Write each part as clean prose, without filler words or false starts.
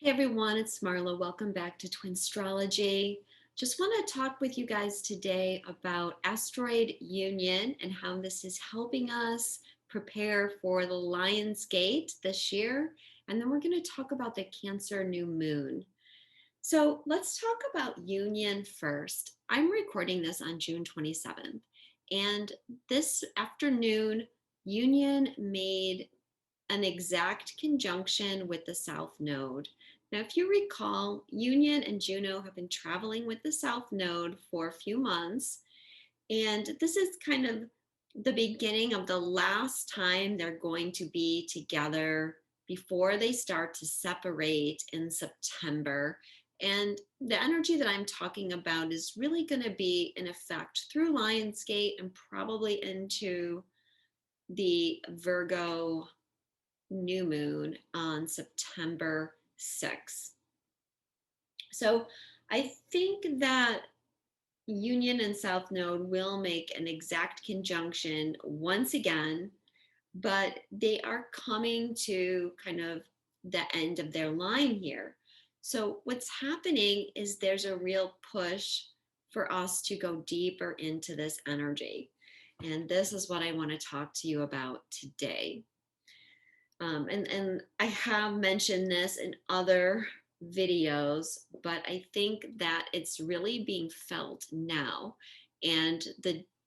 Hey everyone, it's Marla. Welcome back to Twinstrology. Just want to talk with you guys today about asteroid union and how this is helping us prepare for the Lion's Gate this year. And then we're going to talk about the Cancer new moon. So let's talk about union first. I'm recording this on June 27th. And this afternoon, union made an exact conjunction with the South Node. Now, if you recall, Union and Juno have been traveling with the South Node for a few months, and this is kind of the beginning of the last time they're going to be together before they start to separate in September. And the energy that I'm talking about is really going to be in effect through Lionsgate and probably into the Virgo new moon on September 6th. So I think that Union and South Node will make an exact conjunction once again, but they are coming to kind of the end of their line here. So what's happening is there's a real push for us to go deeper into this energy. And this is what I want to talk to you about today. And I have mentioned this in other videos, but I think that it's really being felt now. And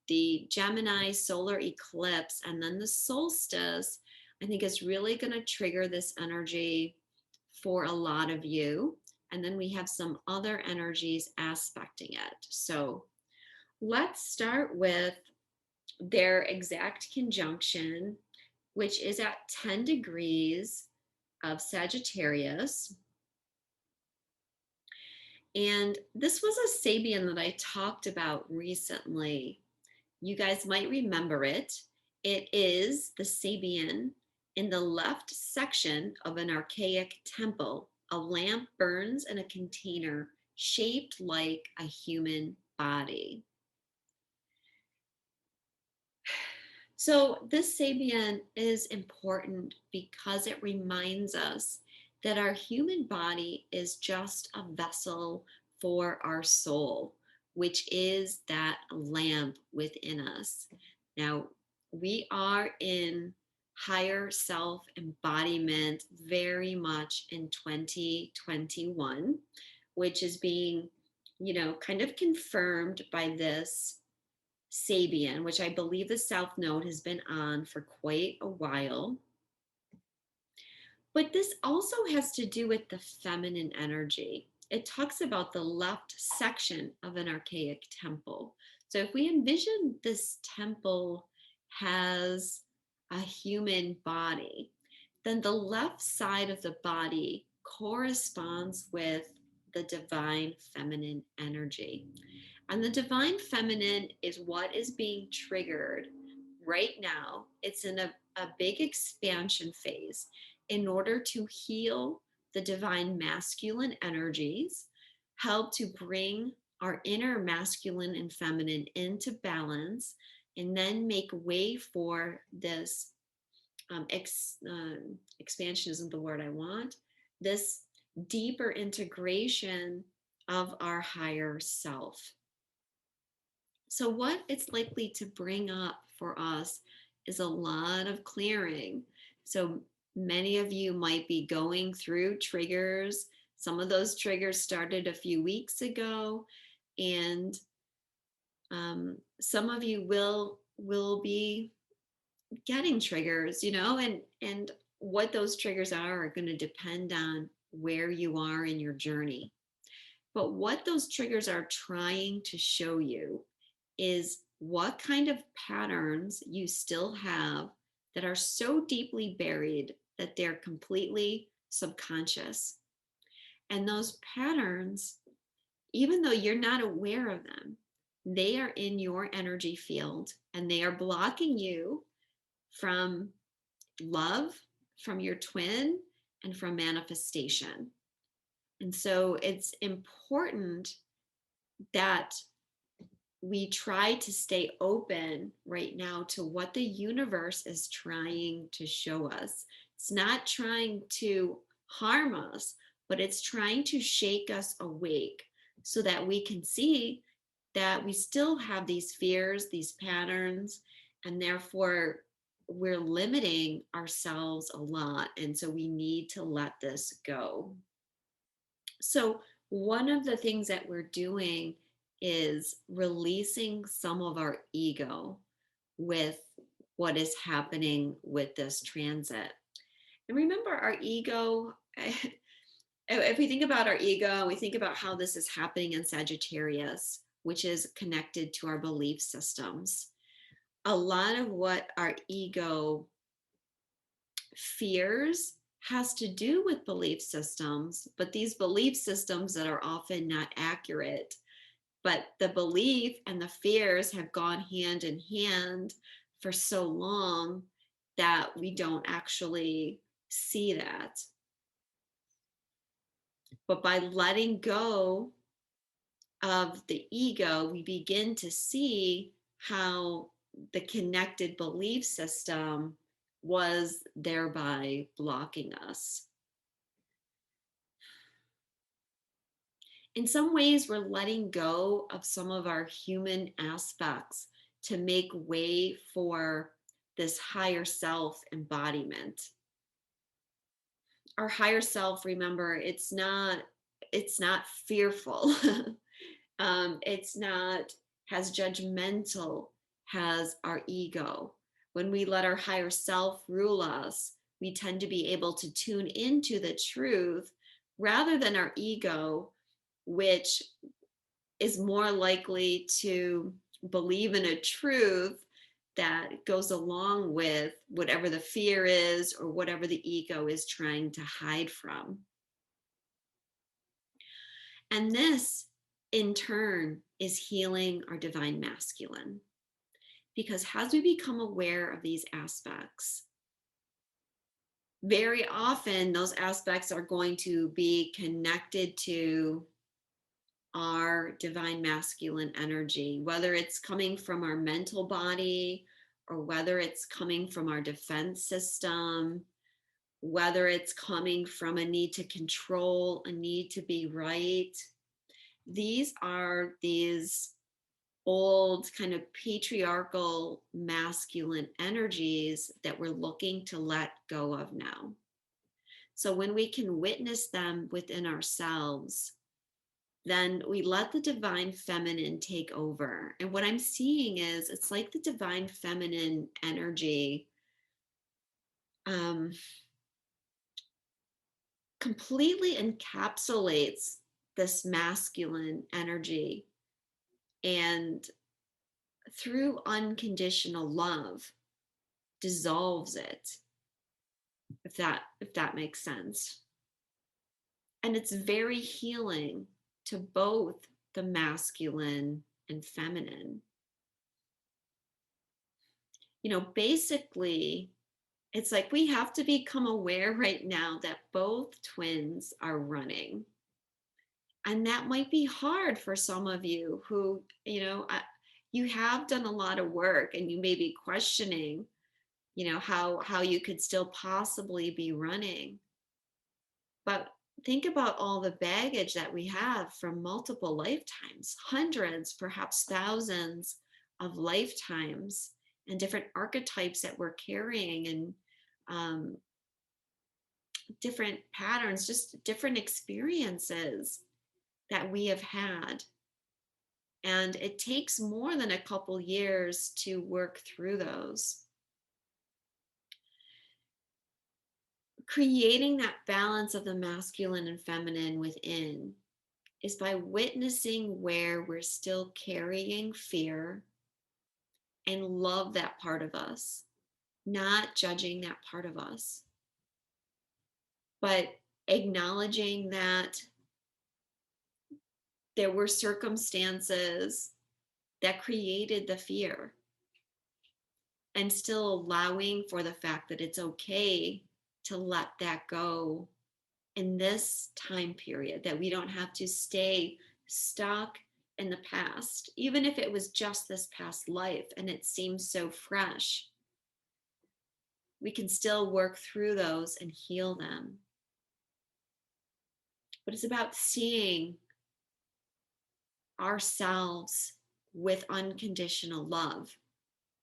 the Gemini solar eclipse and then the solstice, I think is really going to trigger this energy for a lot of you. And then we have some other energies aspecting it. So let's start with their exact conjunction, which is at 10 degrees of Sagittarius. And this was a Sabian that I talked about recently. You guys might remember it. It is the Sabian in the left section of an archaic temple. A lamp burns in a container shaped like a human body. So this Sabian is important because it reminds us that our human body is just a vessel for our soul, which is that lamp within us. Now, we are in higher self embodiment very much in 2021, which is being, kind of confirmed by this Sabian, which I believe the South Node has been on for quite a while. But this also has to do with the feminine energy. It talks about the left section of an archaic temple. So if we envision this temple has a human body, then the left side of the body corresponds with the divine feminine energy. And the divine feminine is what is being triggered right now. It's in a big expansion phase in order to heal the divine masculine energies, help to bring our inner masculine and feminine into balance, and then make way for this expansion isn't the word I want, this deeper integration of our higher self. So, what it's likely to bring up for us is a lot of clearing. So, many of you might be going through triggers. Some of those triggers started a few weeks ago, and some of you will be getting triggers, and what those triggers are going to depend on where you are in your journey. But what those triggers are trying to show you is what kind of patterns you still have that are so deeply buried that they're completely subconscious. And those patterns, even though you're not aware of them, they are in your energy field and they are blocking you from love, from your twin, and from manifestation. And so it's important that we try to stay open right now to what the universe is trying to show us. It's not trying to harm us, but it's trying to shake us awake so that we can see that we still have these fears, these patterns, and therefore we're limiting ourselves a lot. And so we need to let this go. So, one of the things that we're doing is releasing some of our ego with what is happening with this transit. And remember, our ego, if we think about our ego, we think about how this is happening in Sagittarius, which is connected to our belief systems. A lot of what our ego fears has to do with belief systems, but these belief systems that are often not accurate. But the belief and the fears have gone hand in hand for so long that we don't actually see that. But by letting go of the ego, we begin to see how the connected belief system was thereby blocking us. In some ways, we're letting go of some of our human aspects to make way for this higher self embodiment. Our higher self, remember, it's not fearful. It's not as judgmental as our ego. When we let our higher self rule us, we tend to be able to tune into the truth rather than our ego, which is more likely to believe in a truth that goes along with whatever the fear is or whatever the ego is trying to hide from. And this, in turn, is healing our divine masculine. Because as we become aware of these aspects, very often those aspects are going to be connected to our divine masculine energy, whether it's coming from our mental body or whether it's coming from our defense system, whether it's coming from a need to control, a need to be right. These are these old kind of patriarchal masculine energies that we're looking to let go of now. So when we can witness them within ourselves, then we let the divine feminine take over. And what I'm seeing is it's like the divine feminine energy completely encapsulates this masculine energy, and through unconditional love dissolves it, if that makes sense. And it's very healing to both the masculine and feminine. Basically, it's like we have to become aware right now that both twins are running. And that might be hard for some of you who, you have done a lot of work and you may be questioning, how you could still possibly be running. But think about all the baggage that we have from multiple lifetimes, hundreds, perhaps thousands of lifetimes, and different archetypes that we're carrying, and different patterns, just different experiences that we have had. And it takes more than a couple years to work through those. Creating that balance of the masculine and feminine within is by witnessing where we're still carrying fear and love that part of us, not judging that part of us, but acknowledging that there were circumstances that created the fear, and still allowing for the fact that it's okay to let that go in this time period, that we don't have to stay stuck in the past, even if it was just this past life and it seems so fresh. We can still work through those and heal them. but it's about seeing ourselves with unconditional love.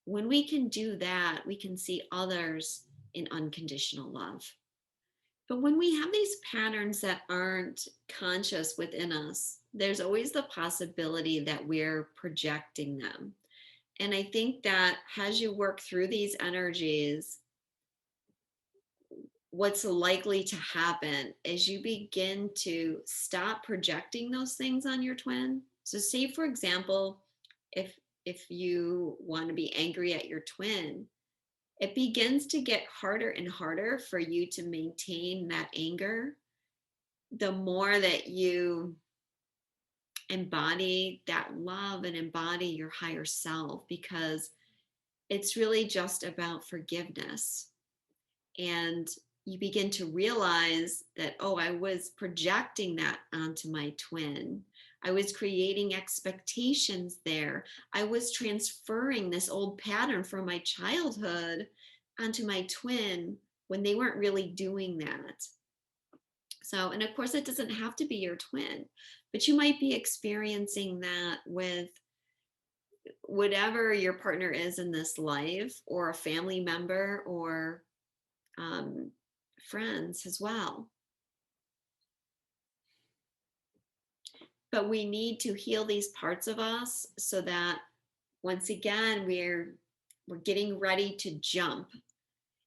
When we can do that, we can see others in unconditional love. But when we have these patterns that aren't conscious within us, there's always the possibility that we're projecting them. And I think that as you work through these energies, what's likely to happen is you begin to stop projecting those things on your twin. So say for example, if you want to be angry at your twin, it begins to get harder and harder for you to maintain that anger the more that you embody that love and embody your higher self, because it's really just about forgiveness. And you begin to realize that, oh, I was projecting that onto my twin. I was creating expectations there. I was transferring this old pattern from my childhood onto my twin when they weren't really doing that. So, and of course, it doesn't have to be your twin, but you might be experiencing that with whatever your partner is in this life, or a family member, or um, friends as well. But we need to heal these parts of us so that once again we're getting ready to jump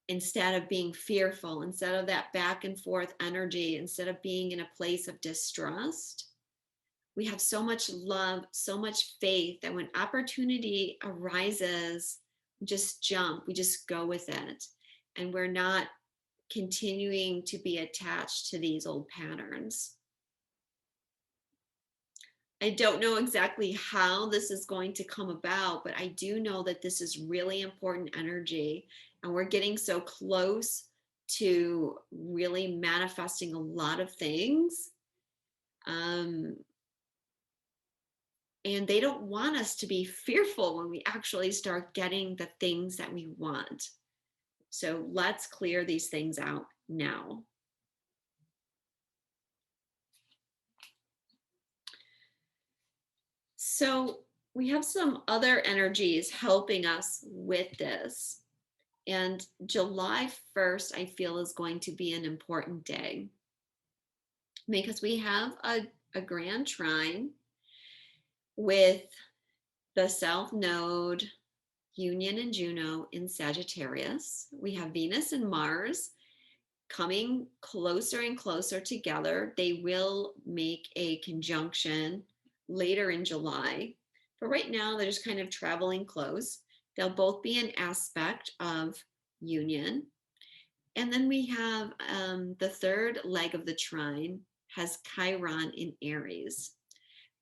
instead of being fearful, instead of that back and forth energy, instead of being in a place of distrust. We have so much love, so much faith that when opportunity arises, we just jump, we just go with it. And we're not continuing to be attached to these old patterns. I don't know exactly how this is going to come about, but I do know that this is really important energy, and we're getting so close to really manifesting a lot of things. And they don't want us to be fearful when we actually start getting the things that we want. So let's clear these things out now. So we have some other energies helping us with this. And July 1st, I feel, is going to be an important day because we have a grand trine with the South Node, Union and Juno in Sagittarius. We have Venus and Mars coming closer and closer together. They will make a conjunction later in July, but right now they're just kind of traveling close. They'll both be an aspect of Union. And then we have the third leg of the trine has Chiron in Aries.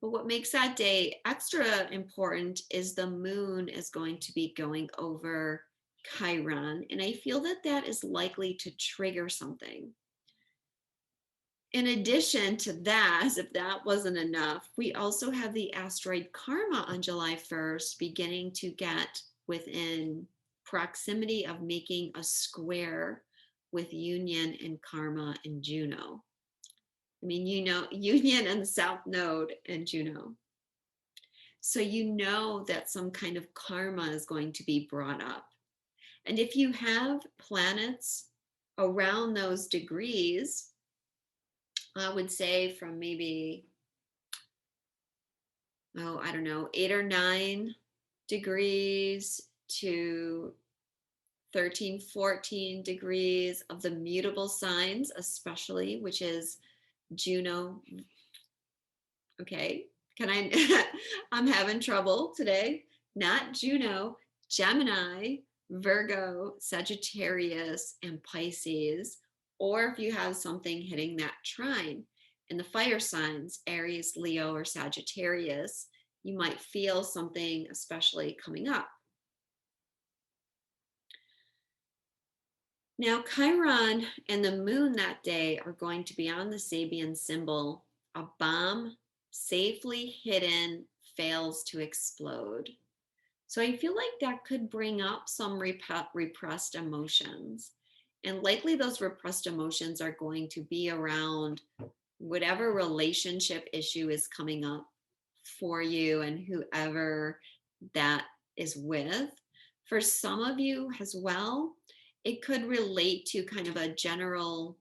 But what makes that day extra important is the moon is going to be going over Chiron. And I feel that that is likely to trigger something. In addition to that, as if that wasn't enough, we also have the asteroid Karma on July 1st beginning to get within proximity of making a square with Union and Karma and Juno. I mean, you know, Union and the South Node and Juno. So you know that some kind of karma is going to be brought up. And if you have planets around those degrees, I would say from maybe, oh, I don't know, 8 or 9 degrees to 13, 14 degrees of the mutable signs, especially, which is Juno. Okay, can I, I'm having trouble today. Not Juno, Gemini, Virgo, Sagittarius, and Pisces. Or if you have something hitting that trine in the fire signs, Aries, Leo, or Sagittarius, you might feel something especially coming up. Now, Chiron and the moon that day are going to be on the Sabian symbol. A bomb safely hidden fails to explode. So I feel like that could bring up some repressed emotions. And likely those repressed emotions are going to be around whatever relationship issue is coming up for you and whoever that is with. For some of you as well, it could relate to kind of a general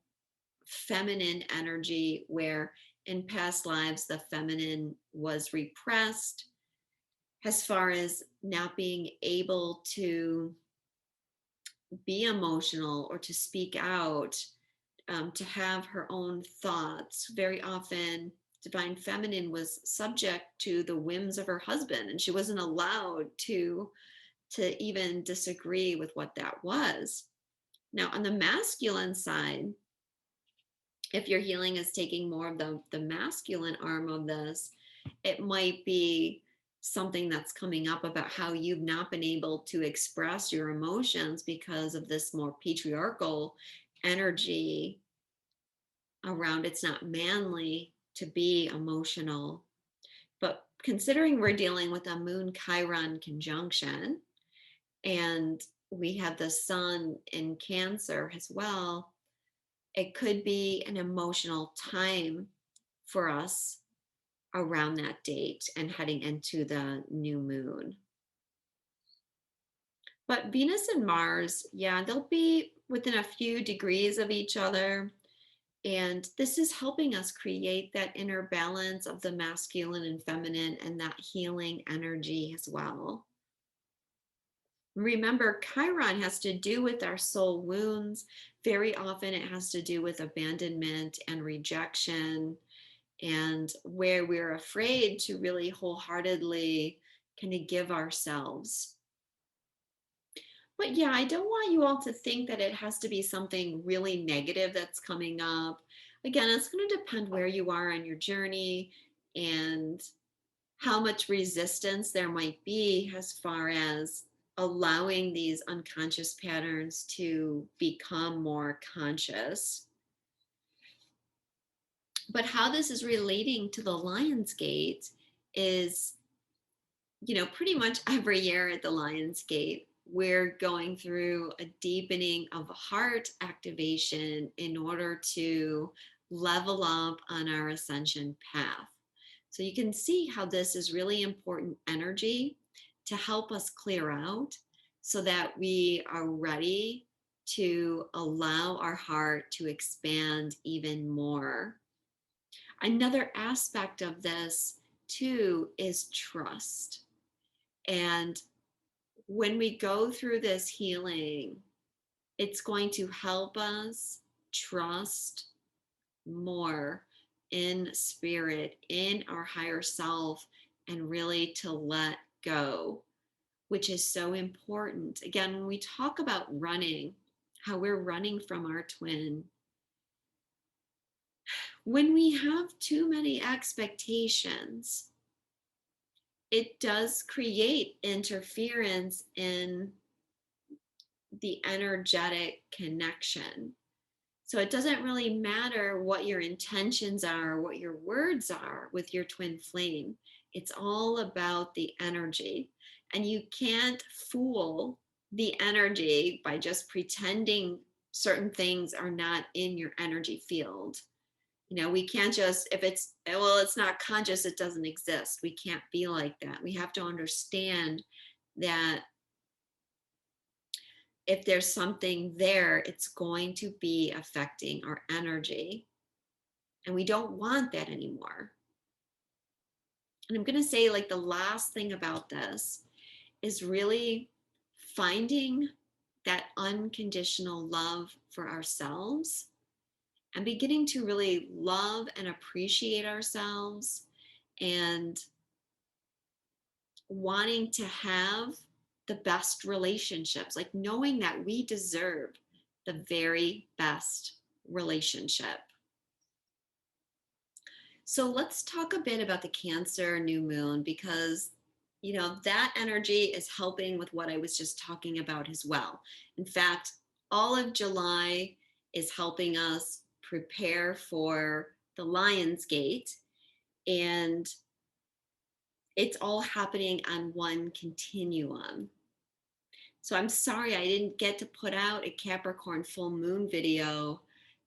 feminine energy where in past lives the feminine was repressed as far as not being able to be emotional or to speak out, to have her own thoughts. Very often, divine feminine was subject to the whims of her husband, and she wasn't allowed to even disagree with what that was. Now, on the masculine side, if your healing is taking more of the masculine arm of this, it might be something that's coming up about how you've not been able to express your emotions because of this more patriarchal energy around it's not manly to be emotional. But considering we're dealing with a moon Chiron conjunction and we have the sun in Cancer as well, it could be an emotional time for us around that date and heading into the new moon. But Venus and Mars, yeah, they'll be within a few degrees of each other. And this is helping us create that inner balance of the masculine and feminine and that healing energy as well. Remember, Chiron has to do with our soul wounds. Very often it has to do with abandonment and rejection, and where we're afraid to really wholeheartedly kind of give ourselves. But yeah, I don't want you all to think that it has to be something really negative that's coming up. Again, it's going to depend where you are on your journey and how much resistance there might be as far as allowing these unconscious patterns to become more conscious. But how this is relating to the Lion's Gate is, pretty much every year at the Lion's Gate, we're going through a deepening of heart activation in order to level up on our ascension path. So you can see how this is really important energy to help us clear out so that we are ready to allow our heart to expand even more. Another aspect of this too is trust. And when we go through this healing, it's going to help us trust more in spirit, in our higher self, and really to let go, which is so important. Again, when we talk about running, how we're running from our twin, when we have too many expectations, it does create interference in the energetic connection. So it doesn't really matter what your intentions are, what your words are with your twin flame. It's all about the energy. And you can't fool the energy by just pretending certain things are not in your energy field. We can't just, if it's not conscious, it doesn't exist. We can't be like that. We have to understand that if there's something there, it's going to be affecting our energy. And we don't want that anymore. And I'm going to say, like, the last thing about this is really finding that unconditional love for ourselves and beginning to really love and appreciate ourselves and wanting to have the best relationships, like knowing that we deserve the very best relationship. So let's talk a bit about the Cancer new moon, because that energy is helping with what I was just talking about as well. In fact, all of July is helping us prepare for the Lion's Gate, and it's all happening on one continuum. So I'm sorry I didn't get to put out a Capricorn full moon video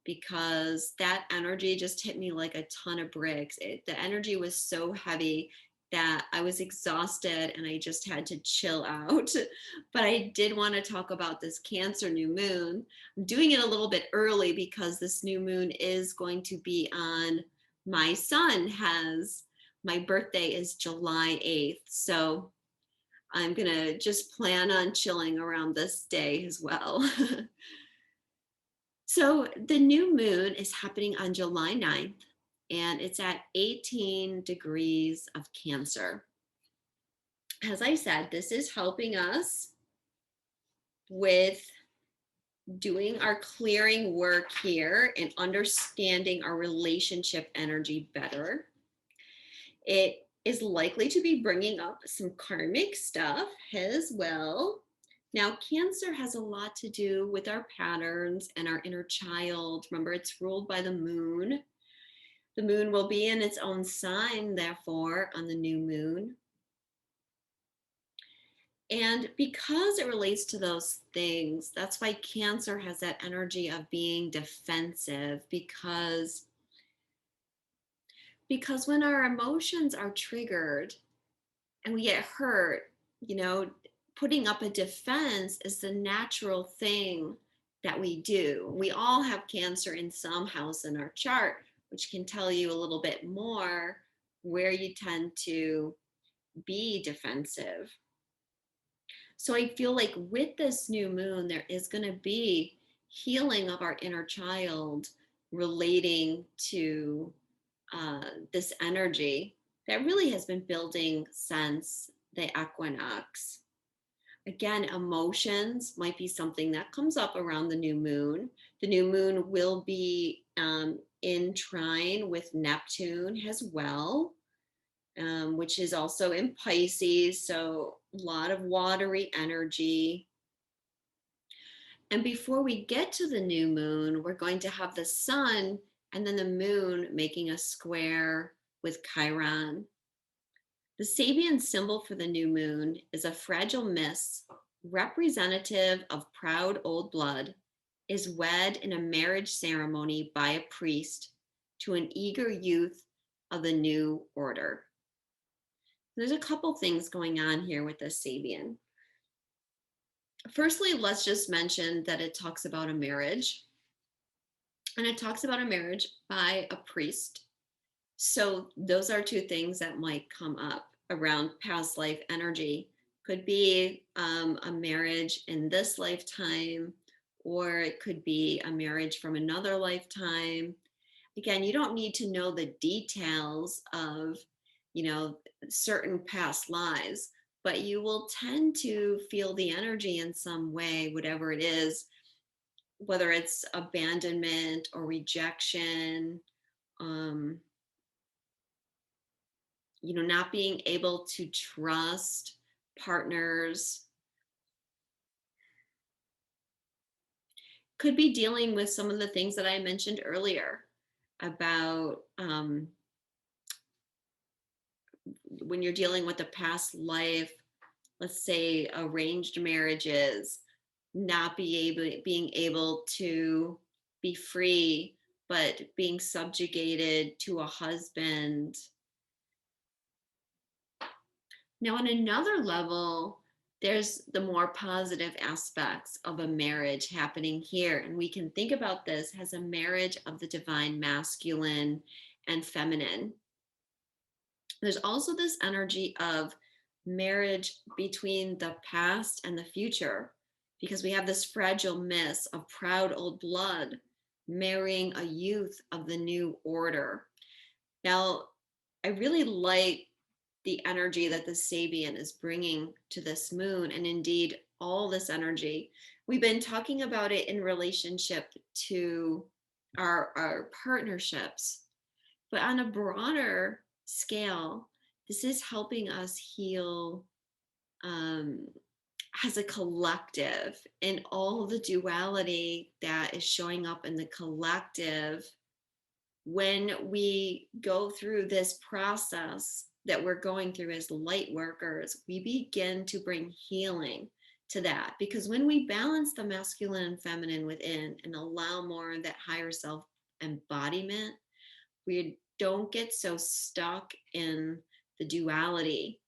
because that energy just hit me like a ton of bricks. The energy was so heavy that I was exhausted and I just had to chill out. But I did want to talk about this Cancer new moon. I'm doing it a little bit early because this new moon is going to be on my son has my birthday is July 8th. So I'm going to just plan on chilling around this day as well. So the new moon is happening on July 9th, and it's at 18 degrees of Cancer. As I said, this is helping us with doing our clearing work here and understanding our relationship energy better. It is likely to be bringing up some karmic stuff as well. Now, Cancer has a lot to do with our patterns and our inner child. Remember, it's ruled by the moon. The moon will be in its own sign, therefore, on the new moon. And because it relates to those things, that's why Cancer has that energy of being defensive, because when our emotions are triggered and we get hurt, you know, putting up a defense is the natural thing that we do. We all have Cancer in some house in our chart, which can tell you a little bit more where you tend to be defensive. So I feel like with this new moon, there is going to be healing of our inner child relating to this energy that really has been building since the equinox. Again, emotions might be something that comes up around the new moon. The new moon will be in trine with Neptune as well, which is also in Pisces. So a lot of watery energy. And before we get to the new moon, we're going to have the sun and then the moon making a square with Chiron. The Sabian symbol for the new moon is a fragile mist, representative of proud old blood, is wed in a marriage ceremony by a priest to an eager youth of the new order. There's a couple things going on here with this Sabian. Firstly, let's just mention that it talks about a marriage, and it talks about a marriage by a priest. So those are two things that might come up around past life energy. Could be a marriage in this lifetime, or it could be a marriage from another lifetime. Again, you don't need to know the details of, certain past lives, but you will tend to feel the energy in some way, whatever it is, whether it's abandonment or rejection, not being able to trust partners. Could be dealing with some of the things that I mentioned earlier about when you're dealing with a past life, let's say arranged marriages, not being able to be free, but being subjugated to a husband. Now, on another level, there's the more positive aspects of a marriage happening here. And we can think about this as a marriage of the divine masculine and feminine. There's also this energy of marriage between the past and the future, because we have this fragile mist of proud old blood marrying a youth of the new order. Now, I really like the energy that the Sabian is bringing to this moon, and indeed all this energy. We've been talking about it in relationship to our partnerships, but on a broader scale, this is helping us heal as a collective, and all the duality that is showing up in the collective when we go through this process that we're going through as light workers. We begin to bring healing to that, because when we balance the masculine and feminine within and allow more of that higher self embodiment, we don't get so stuck in the duality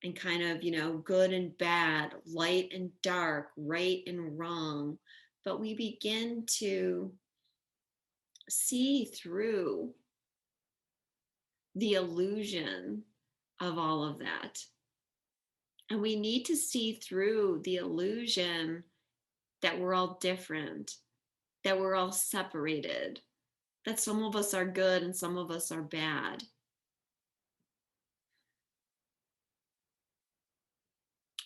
and kind of, good and bad, light and dark, right and wrong, but we begin to see through the illusion of all of that. And we need to see through the illusion that we're all different, that we're all separated, that some of us are good and some of us are bad.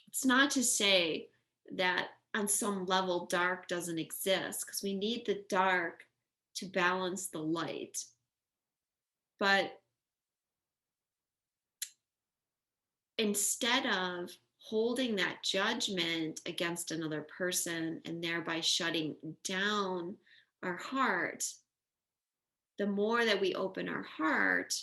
It's not to say that on some level dark doesn't exist, because we need the dark to balance the light. But instead of holding that judgment against another person and thereby shutting down our heart, the more that we open our heart,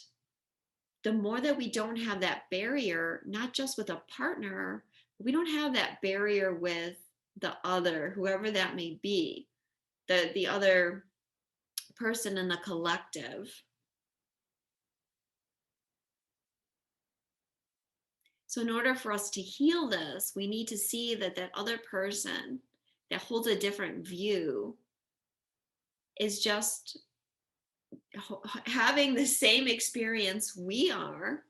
the more that we don't have that barrier, not just with a partner, we don't have that barrier with the other, whoever that may be, the other person in the collective. So in order for us to heal this, we need to see that that other person that holds a different view is just having the same experience we are,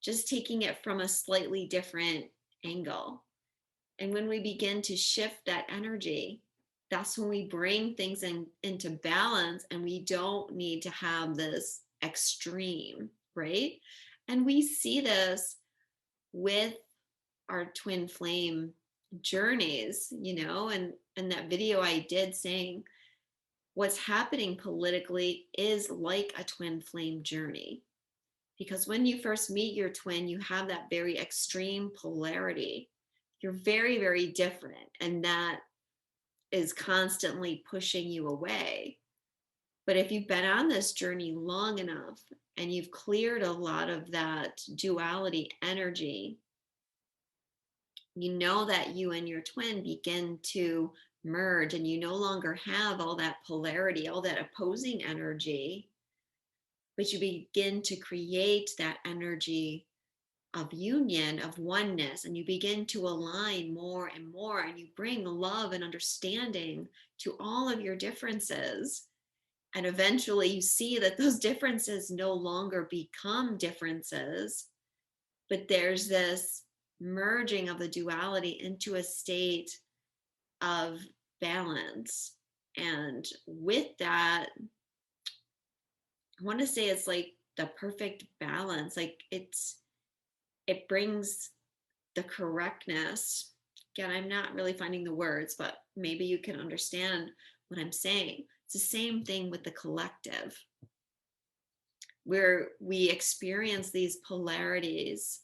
just taking it from a slightly different angle. And when we begin to shift that energy, that's when we bring things into balance, and we don't need to have this extreme, right? And we see this with our twin flame journeys, and that video I did saying what's happening politically is like a twin flame journey. Because when you first meet your twin, you have that very extreme polarity. You're very, very different, and that is constantly pushing you away. But if you've been on this journey long enough and you've cleared a lot of that duality energy, you know that you and your twin begin to merge, and you no longer have all that polarity, all that opposing energy, but you begin to create that energy of union, of oneness, and you begin to align more and more, and you bring love and understanding to all of your differences. And eventually you see that those differences no longer become differences, but there's this merging of the duality into a state of balance. And with that, I want to say it's like the perfect balance. Like it brings the correctness. Again, I'm not really finding the words, but maybe you can understand what I'm saying. It's the same thing with the collective, where we experience these polarities,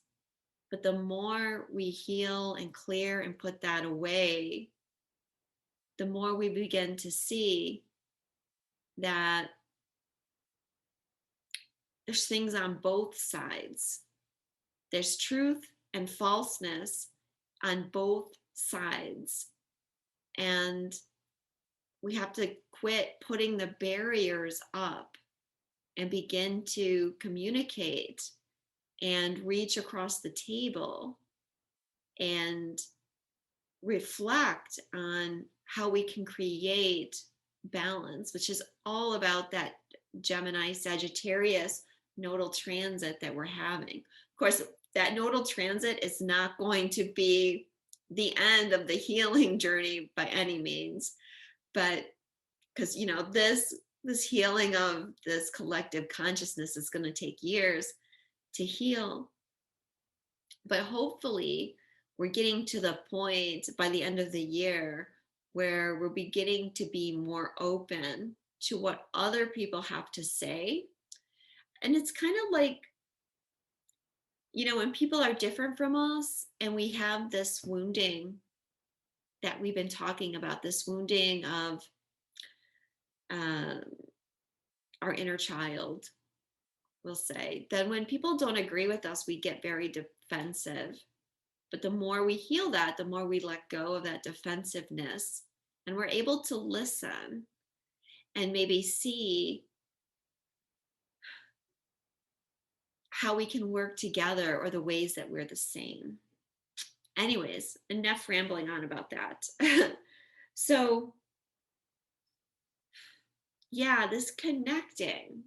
but the more we heal and clear and put that away, the more we begin to see that there's things on both sides. There's truth and falseness on both sides. And we have to quit putting the barriers up and begin to communicate and reach across the table and reflect on how we can create balance, which is all about that Gemini Sagittarius nodal transit that we're having. Of course, that nodal transit is not going to be the end of the healing journey by any means, but because this healing of this collective consciousness is going to take years to heal, but hopefully we're getting to the point by the end of the year where we're beginning to be more open to what other people have to say. And it's kind of like, when people are different from us and we have this wounding that we've been talking about, this wounding of uh, our inner child, we'll say, then when people don't agree with us, we get very defensive. But the more we heal that, the more we let go of that defensiveness, and we're able to listen and maybe see how we can work together or the ways that we're the same. Anyways, enough rambling on about that. So, yeah, this connecting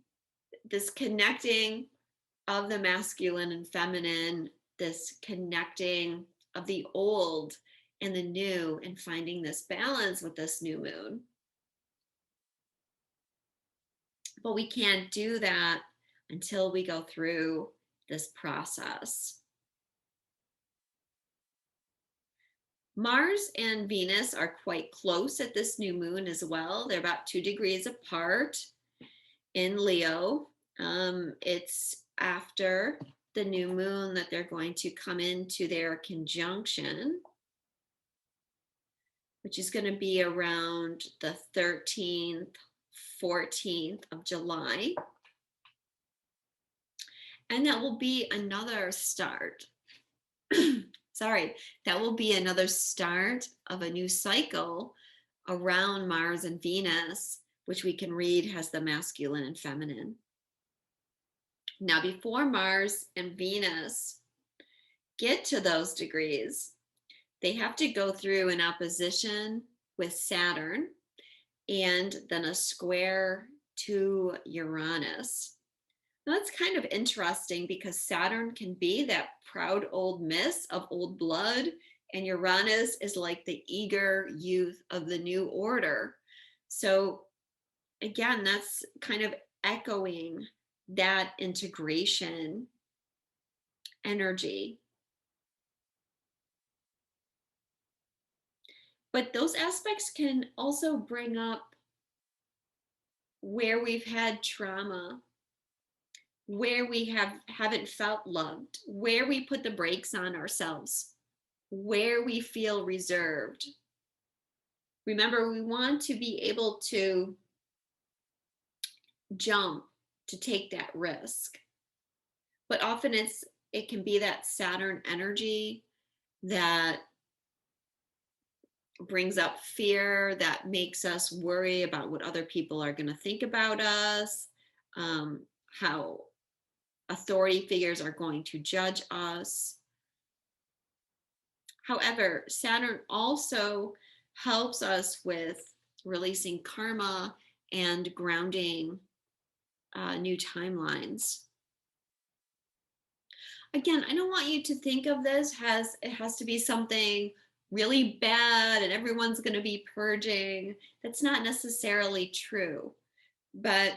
of the masculine and feminine, this connecting of the old and the new, and finding this balance with this new moon. But we can't do that until we go through this process. Mars and Venus are quite close at this new moon as well. They're about 2 degrees apart in Leo. It's after the new moon that they're going to come into their conjunction, which is going to be around the 13th, 14th of July. And that will be another start. Sorry, that will be another start of a new cycle around Mars and Venus, which we can read has the masculine and feminine. Now, before Mars and Venus get to those degrees, they have to go through an opposition with Saturn and then a square to Uranus. Now, that's kind of interesting because Saturn can be that proud old miss of old blood, and Uranus is like the eager youth of the new order. So, again, that's kind of echoing that integration energy. But those aspects can also bring up where we've had trauma, where we haven't felt loved, where we put the brakes on ourselves, where we feel reserved. Remember, we want to be able to jump, to take that risk. But often it can be that Saturn energy that brings up fear, that makes us worry about what other people are going to think about us, how authority figures are going to judge us. However, Saturn also helps us with releasing karma and grounding new timelines. Again, I don't want you to think of this as it has to be something really bad and everyone's going to be purging. That's not necessarily true, but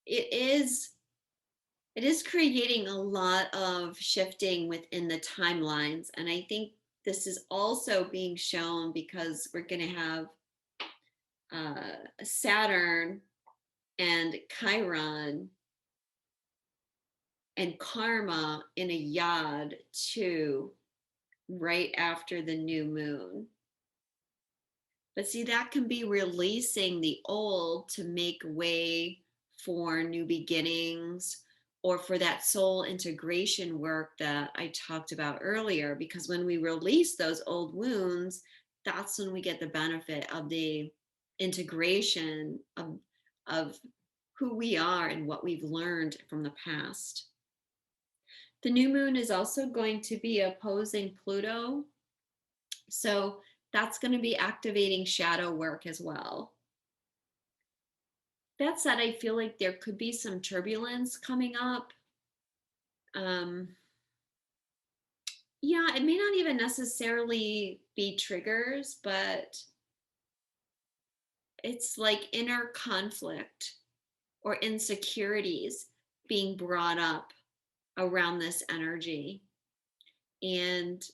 it is creating a lot of shifting within the timelines. And I think this is also being shown because we're going to have Saturn and Chiron and karma in a yod too, right after the new moon. But see, that can be releasing the old to make way for new beginnings, or for that soul integration work that I talked about earlier. Because when we release those old wounds, that's when we get the benefit of the integration of who we are and what we've learned from the past. The new moon is also going to be opposing Pluto. So that's going to be activating shadow work as well. That said, I feel like there could be some turbulence coming up. Yeah, it may not even necessarily be triggers, but it's like inner conflict or insecurities being brought up around this energy. And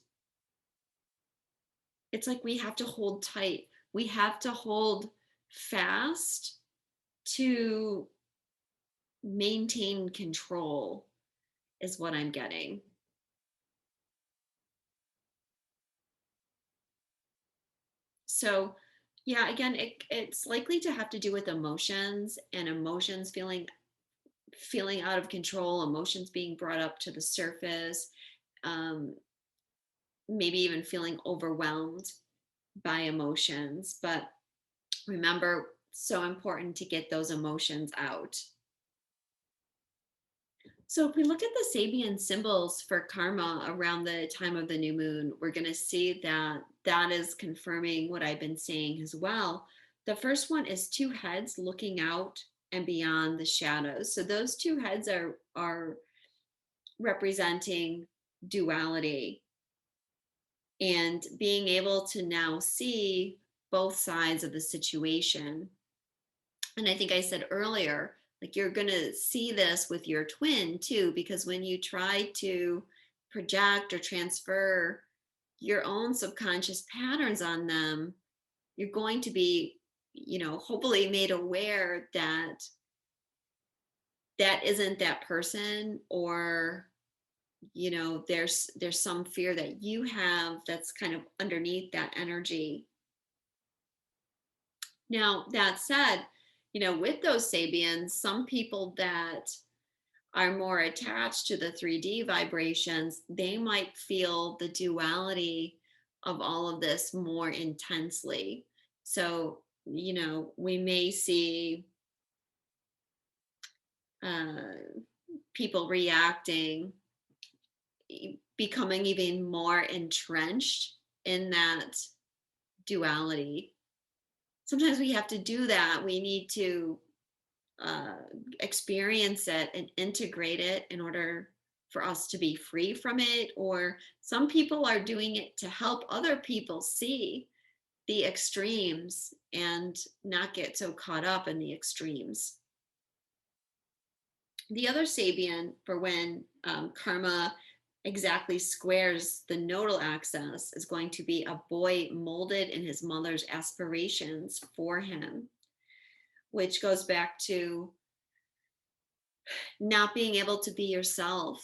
it's like we have to hold tight. We have to hold fast to maintain control, is what I'm getting. So, yeah, again, it's likely to have to do with emotions, and emotions feeling out of control, emotions being brought up to the surface. maybe even feeling overwhelmed by emotions. But remember, so important to get those emotions out. So if we look at the Sabian symbols for karma around the time of the new moon, we're going to see that that is confirming what I've been saying as well. The first one is two heads looking out and beyond the shadows. So those two heads are representing duality and being able to now see both sides of the situation. And I think I said earlier, like you're going to see this with your twin too, because when you try to project or transfer your own subconscious patterns on them, you're going to be, hopefully made aware that that isn't that person, or there's some fear that you have that's kind of underneath that energy. Now that said, with those Sabians, some people that are more attached to the 3D vibrations, they might feel the duality of all of this more intensely. So, we may see uh, people reacting, becoming even more entrenched in that duality. Sometimes we have to do that. We need to uh, experience it and integrate it in order for us to be free from it. Or some people are doing it to help other people see the extremes and not get so caught up in the extremes. The other Sabian for when karma exactly squares the nodal axis is going to be a boy molded in his mother's aspirations for him, which goes back to not being able to be yourself,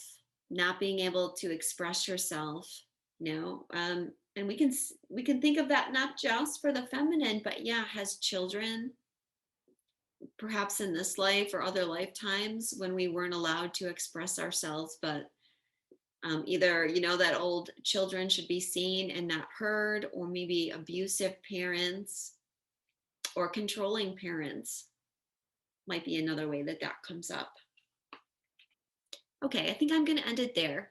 not being able to express yourself, and we can think of that not just for the feminine, but yeah, has children, perhaps in this life or other lifetimes when we weren't allowed to express ourselves, but either that old children should be seen and not heard, or maybe abusive parents or controlling parents might be another way that that comes up. Okay, I think I'm going to end it there.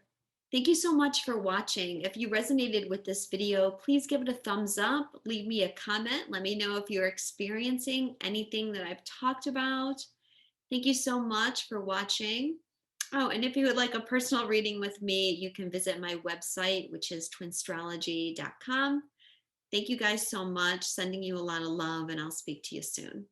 Thank you so much for watching. If you resonated with this video, please give it a thumbs up, leave me a comment, let me know if you're experiencing anything that I've talked about. Thank you so much for watching. Oh, and if you would like a personal reading with me, you can visit my website, which is twinstrology.com. Thank you guys so much. Sending you a lot of love, and I'll speak to you soon.